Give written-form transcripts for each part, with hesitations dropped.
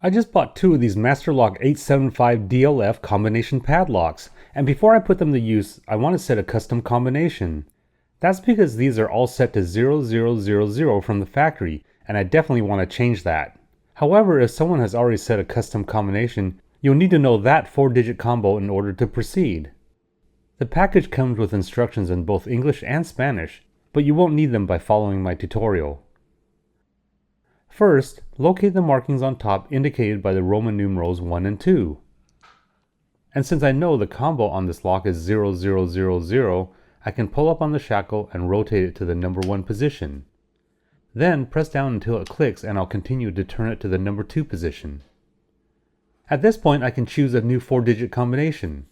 I just bought two of these Masterlock 875 DLF combination padlocks, and before I put them to use, I want to set a custom combination. That's because these are all set to 0000 from the factory, and I definitely want to change that. However, if someone has already set a custom combination, you'll need to know that 4-digit combo in order to proceed. The package comes with instructions in both English and Spanish, but you won't need them by following my tutorial. First, locate the markings on top indicated by the Roman numerals 1 and 2. And since I know the combo on this lock is 0000, I can pull up on the shackle and rotate it to the number 1 position. Then press down until it clicks and I'll continue to turn it to the number 2 position. At this point I can choose a new 4-digit combination.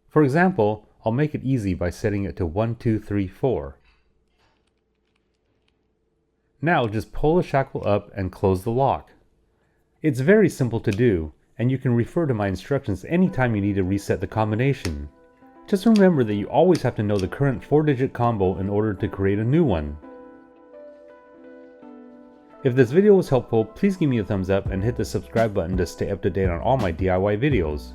For example, I'll make it easy by setting it to 1, 2, 3, 4. Now just pull the shackle up and close the lock. It's very simple to do, and you can refer to my instructions anytime you need to reset the combination. Just remember that you always have to know the current 4-digit combo in order to create a new one. If this video was helpful, please give me a thumbs up and hit the subscribe button to stay up to date on all my DIY videos.